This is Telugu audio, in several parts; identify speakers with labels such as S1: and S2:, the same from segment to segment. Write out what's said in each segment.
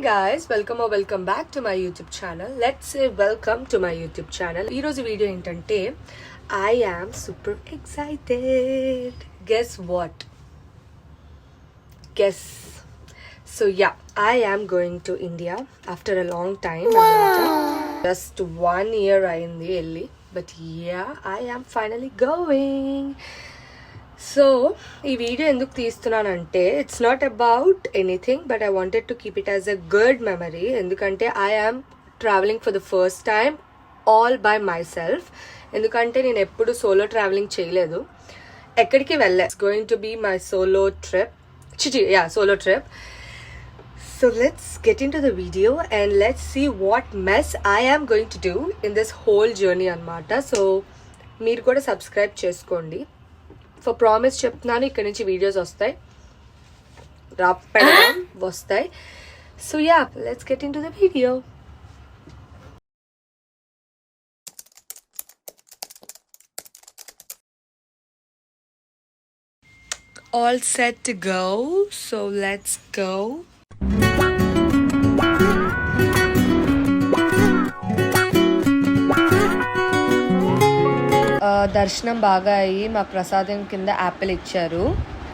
S1: guys, welcome back to my YouTube channel. Let's say welcome to my YouTube channel. Ee roju video entante I am super excited. Guess what? Guess. So yeah, I am going to India after a long time. Just 1 year ayindi elli, but yeah, I am finally going. So ఈ వీడియో ఎందుకు తీస్తున్నానంటే it's not about anything but I wanted to keep it as a good memory. ఎందుకంటే I am travelling for the first time all by myself. ఎందుకంటే నేను ఎప్పుడు సోలో ట్రావెలింగ్ చేయలేదు, ఎక్కడికి వెళ్ళా. It's going to be my solo trip. Solo trip. So let's get into the video and let's see what mess I am going to do in this whole journey anamata. So మీరు కూడా సబ్స్క్రైబ్ చేసుకోండి. ఫర్ ప్రామిస్ చెప్తున్నాను, ఇక్కడ నుంచి వీడియోస్ వస్తాయి, రాపెడదాం వస్తాయి. So yeah, let's get in to the video. All set to go, so let's go. దర్శనం బాగా అయ్యి మా ప్రసాదం కింద యాపిల్ ఇచ్చారు.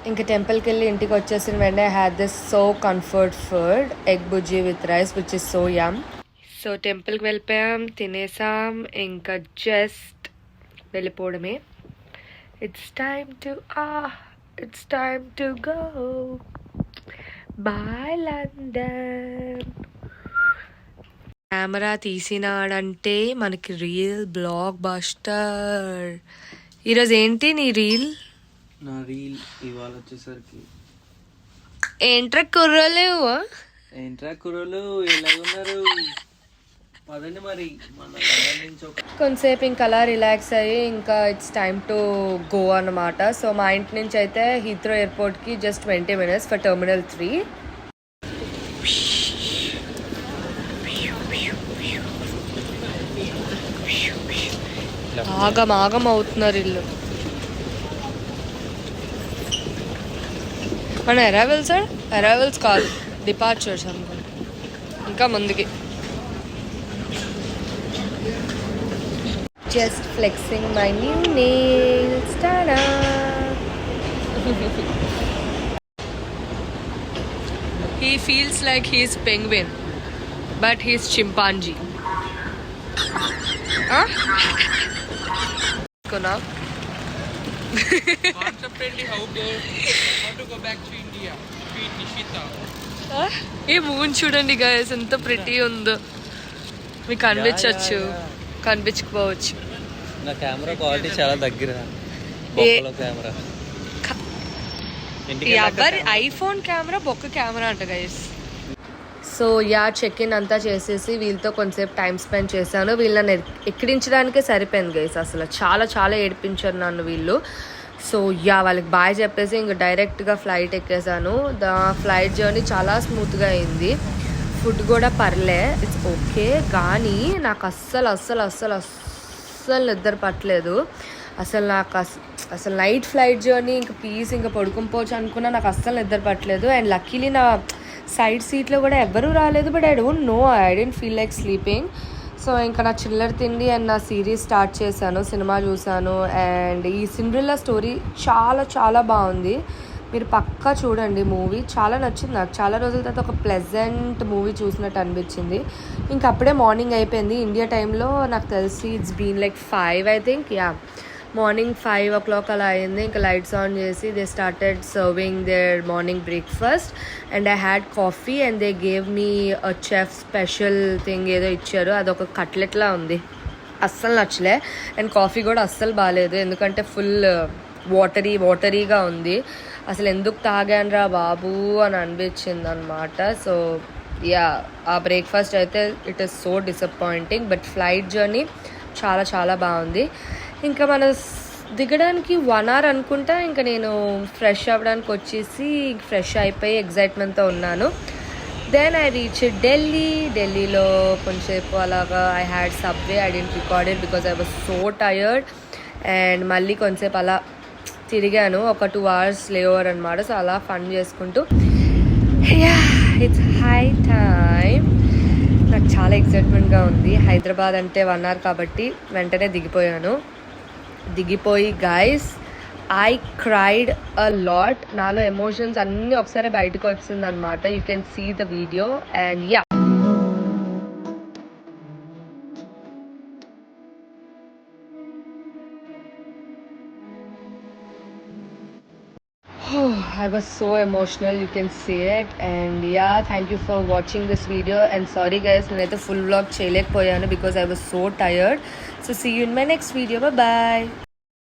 S1: ఇంకా టెంపుల్కి వెళ్ళి ఇంటికి వచ్చేసిన వెంటనే had this so comfort food egg bhurji with rice which is so yum. So టెంపుల్కి వెళ్ళిపోయాం, తినేసాం, ఇంకా జస్ట్ వెళ్ళిపోవడమే. It's time to go. Bye London. Camera తీసినాడంటే మనకి రీల్ బ్లాక్ బస్టర్. ఈరోజు ఏంటి నీ రీల్?
S2: నా రీల్ ఇవాళ వచ్చేసరికి
S1: ఏంట్రా కుర్రలేవు
S2: ఎలాగున్నారు పదండి మరి మన
S1: కొంతసేపు ఇంకా అలా రిలాక్స్ అయ్యి ఇంకా ఇట్స్ టైమ్ టు గో అన్నమాట. సో మా ఇంటి నుంచి అయితే హీత్రో ఎయిర్పోర్ట్కి జస్ట్ 20 minutes ఫర్ టెర్మినల్ 3. ఆగం అవుతున్నారు ఇల్లు. మన అరైవల్స్ కాదు, డిపార్చర్స్ అనుకుంటా. ఇంకా ముందుకి just flexing my new nails. He feels like he's penguin, but he's chimpanzee. Now
S2: conceptually how to go back to India. Meet Nishita.
S1: A moon చూడండి గైస్, ఎంత ప్రిటీ ఉందో. మీకు కనిపించకపోవచ్చు.
S2: నా కెమెరా క్వాలిటీ చాలా దగ్గర. కెమెరా
S1: ఎవరి ఐఫోన్ కెమెరా బొక్క కెమెరా అంట guys. So yeah, check in అంతా చేసేసి వీళ్ళతో కొంతసేపు టైం స్పెండ్ చేశాను. వీళ్ళని ఎక్కిరించడానికే సరిపోయింది గైస్. అసలు చాలా ఏడిపించారు నన్ను వీళ్ళు. సో యా, వాళ్ళకి బాయ్ చెప్పేసి ఇంక డైరెక్ట్గా ఫ్లైట్ ఎక్కేసాను. ఫ్లైట్ జర్నీ చాలా స్మూత్గా అయింది. ఫుడ్ కూడా పర్లే, ఇట్స్ ఓకే. కానీ నాకు అస్సలు నిద్ర పట్టలేదు. అసలు నైట్ ఫ్లైట్ జర్నీ ఇంకా పీస్ ఇంకా పడుకునిపోవచ్చు అనుకున్నా, నాకు అస్సలు నిద్ర పట్టలేదు. అండ్ లక్కీలీ నా సైడ్ సీట్లో కూడా ఎవ్వరూ రాలేదు. But I didn't feel like sleeping. So ఇంకా నా చిల్లర తిండి అండ్ నా సిరీస్ స్టార్ట్ చేశాను, సినిమా చూశాను. అండ్ ఈ సిండ్రెల్లా స్టోరీ చాలా బాగుంది. మీరు పక్కా చూడండి మూవీ. చాలా నచ్చింది నాకు. చాలా రోజుల తర్వాత ఒక ప్లెజెంట్ మూవీ చూసినట్టు అనిపించింది. ఇంక అప్పుడే మార్నింగ్ అయిపోయింది ఇండియా టైంలో. నాకు తెలిసి it's been like 5 I think. Yeah, morning 5 o'clock అలా అయింది. ఇంకా లైట్స్ ఆన్ చేసి they started serving their morning breakfast. And I had coffee and they gave me a chef special thing ఏదో ఇచ్చారు. అదొక కట్లెట్లా ఉంది, అస్సలు నచ్చలే. అండ్ కాఫీ కూడా అస్సలు బాగాలేదు, ఎందుకంటే ఫుల్ వాటరీగా ఉంది. అసలు ఎందుకు తాగానురా బాబు అని అనిపించింది అనమాట. సో యా, ఆ బ్రేక్ఫాస్ట్ అయితే it is so disappointing. But flight journey చాలా బాగుంది. ఇంకా మన దిగడానికి 1 hour అనుకుంటా. ఇంకా నేను ఫ్రెష్ అవ్వడానికి వచ్చేసి ఫ్రెష్ అయిపోయి ఎగ్జైట్మెంట్తో ఉన్నాను. దెన్ ఐ రీచ్ ఢిల్లీలో కొంచెంసేపు అలాగా I had subway. I didn't record it because I was so tired. And మళ్ళీ కొంచెంసేపు అలా తిరిగాను, ఒక 2 hours లేఓవర్ అనమాట. సో అలా ఫన్ చేసుకుంటూ ఇట్స్ హై టైమ్. నాకు చాలా ఎక్సైట్మెంట్గా ఉంది. హైదరాబాద్ అంటే 1 hour కాబట్టి వెంటనే దిగిపోయి guys I cried a lot. నాలో ఎమోషన్స్ అన్నీ ఒకసారి బయటకు వచ్చింది అనమాట. You can see the video and yeah. I was so emotional, you can see it. And yeah, thank you for watching this video. And sorry guys, నేనైతే full vlog చేయలేకపోయాను because I was so tired. So see you in my next video. Bye bye.